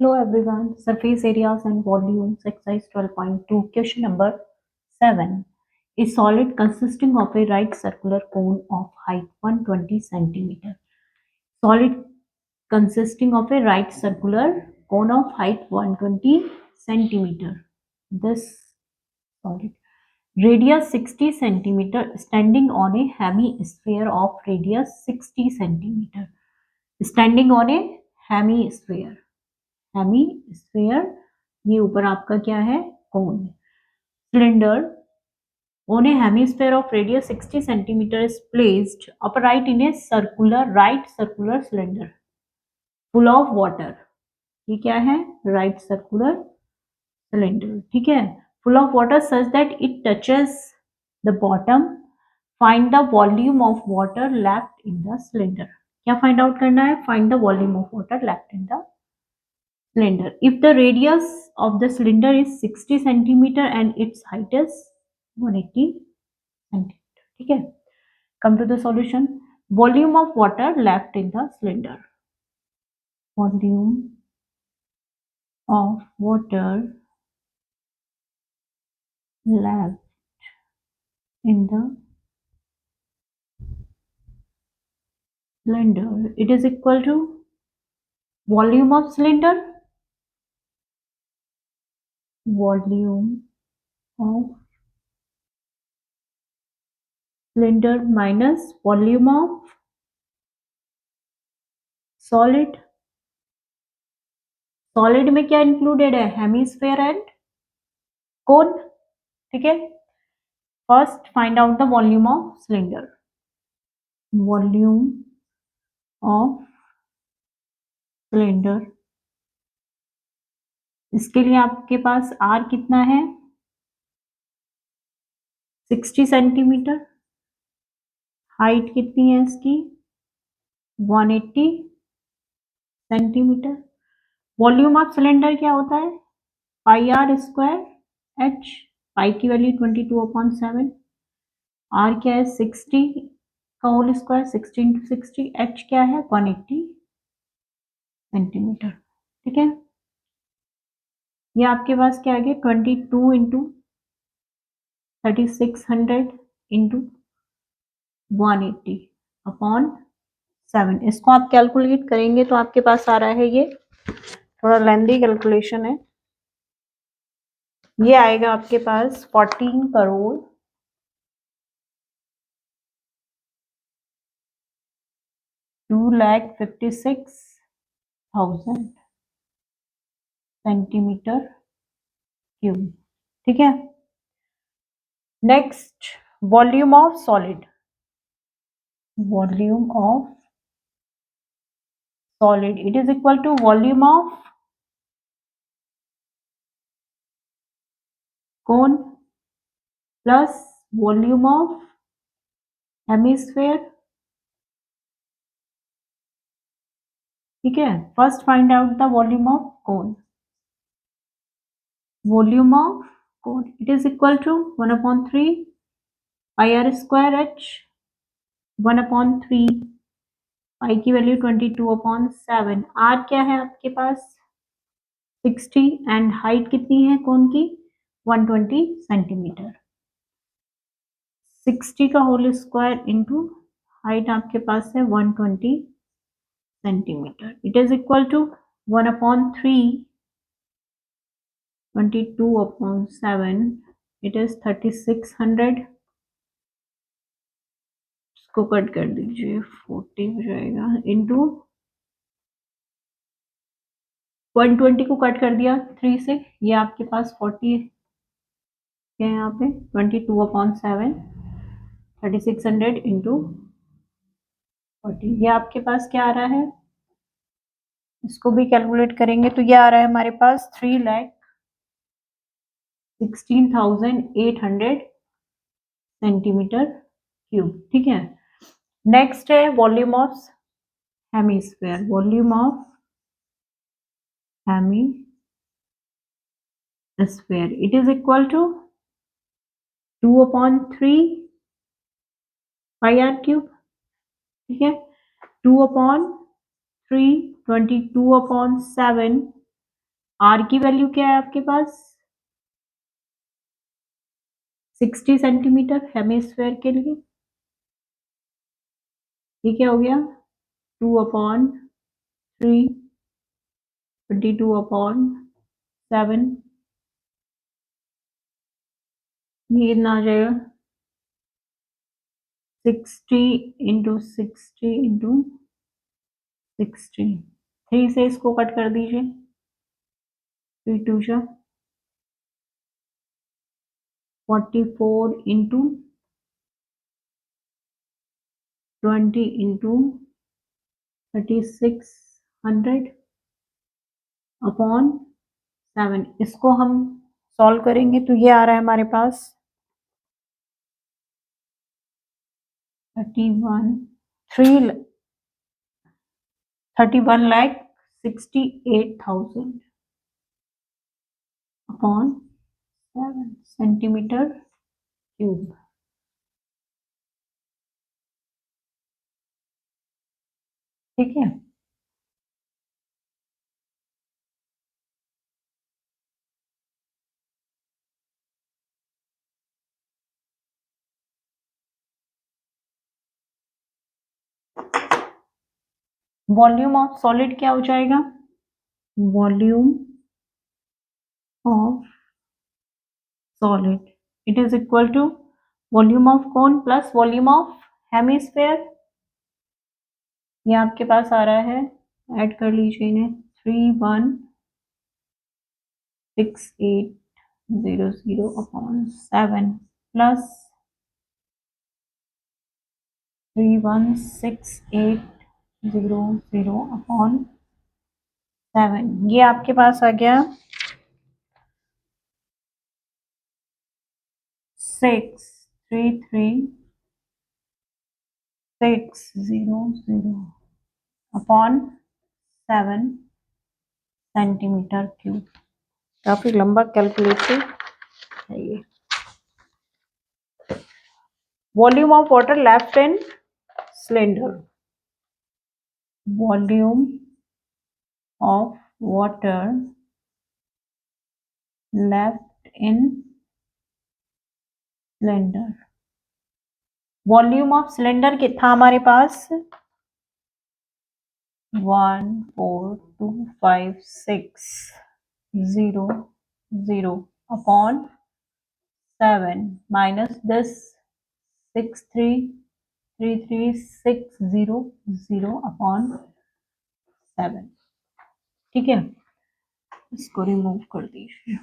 Hello everyone. Surface areas and volumes, exercise 12.2, question number 7. A solid consisting of a right circular cone of height 120 centimeter. Solid consisting of a right circular cone of height 120 centimeter. This solid radius 60 centimeter standing on a hemisphere of radius 60 centimeter. Standing on a hemisphere. Hemisphere ये ऊपर आपका क्या है कोन cylinder on a hemisphere of radius 60 centimeter is placed upright in a right circular cylinder full of water. ये क्या है right circular cylinder. ठीक है full of water such that it touches the bottom. Find the volume of water left in the cylinder. क्या find out करना है find the volume of water left in the cylinder. If the radius of the cylinder is 60 centimeter and its height is 180 centimeter. ठीक है come to the solution. Volume of water left in the cylinder. Volume of water left in the cylinder. It is equal to volume of cylinder, volume of cylinder minus volume of solid. Solid में क्या included है hemisphere and कोन. ठीक है first find out the volume of cylinder. Volume of cylinder इसके लिए आपके पास are कितना है 60 सेंटीमीटर. हाइट कितनी है इसकी 180 सेंटीमीटर. वॉल्यूम ऑफ सिलेंडर क्या होता है पाई आर स्क्वायर एच. पाई की वैल्यू 22/7. आर क्या है 60 का होल स्क्वायर 60 इंटू 60. एच क्या है 180 सेंटीमीटर. ठीक है ये आपके पास क्या आ गया 22 इंटू 3600 इंटू 180/7. इसको आप कैलकुलेट करेंगे तो आपके पास आ रहा है ये थोड़ा लेंदी कैलकुलेशन है. ये आएगा आपके पास 14 करोड़ 2,56,000 सेंटीमीटर क्यूब. ठीक है next volume of solid. Volume of solid it is equal to volume of cone plus volume of hemisphere. ठीक है first find out the volume of cone. Volume of cone it is equal to 1/3 pi r square h. 1/3 pi की value 22/7. Are क्या है आपके पास 60 and height कितनी है कोन की 120 centimetre. 60 का होल स्क्वायर इंटू हाइट आपके पास है 120 centimetre. It is equal to 1/3 22/7. It is 3600. इसको कट कर दीजिए 40 हो जाएगा इंटू 120 को कट कर दिया 3 से. ये आपके पास 40 है यहाँ पे 22/7 3600 इंटू 40. ये आपके पास क्या आ रहा है इसको भी कैलकुलेट करेंगे तो ये आ रहा है हमारे पास 3,16,800 सेंटीमीटर क्यूब. ठीक है नेक्स्ट है volume of hemisphere. Volume of hemisphere it is equal to 2/3 pi r cube. ठीक है 2/3 22/7 आर की वैल्यू क्या है आपके पास 60 सेंटीमीटर हेमिस्फेयर के लिए। ये क्या हो गया 2/3 22/7 ये कितना आ जाएगा 60 इंटू 60 इंटू 60 3 से इसको कट कर दीजिए 3 2 जा 44 इंटू 20 इंटू 3600 अपॉन 7 इसको हम सॉल्व करेंगे तो ये आ रहा है हमारे पास 31,68,000 अपॉन 7 सेंटीमीटर क्यूब। ठीक है वॉल्यूम ऑफ सॉलिड क्या हो जाएगा volume of solid it is equal to volume of cone plus volume of hemisphere. ये आपके पास आ रहा है ऐड कर लीजिए इन्हें 31,68,000 अपॉन 7 प्लस 31,68,000 अपॉन 7 ये आपके पास आ गया 633,600 अपॉन 7 सेंटीमीटर क्यूब। काफी लंबा कैलकुलेटर है ये। Volume of water left in cylinder volume of water left in cylinder volume of cylinder कितना हमारे पास 1425600 अपॉन 7 माइनस दिस 6333600 अपॉन 7। ठीक है इसको रिमूव कर दीजिए।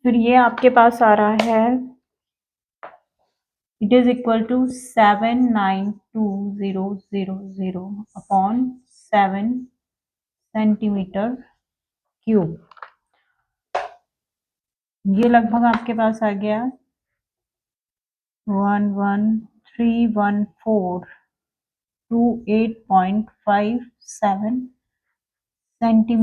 फिर ये आपके पास आ रहा है it is equal to 792,000 upon 7 centimetre cube. ये लगभग आपके पास आ गया 1131428.57 सेंटीमीटर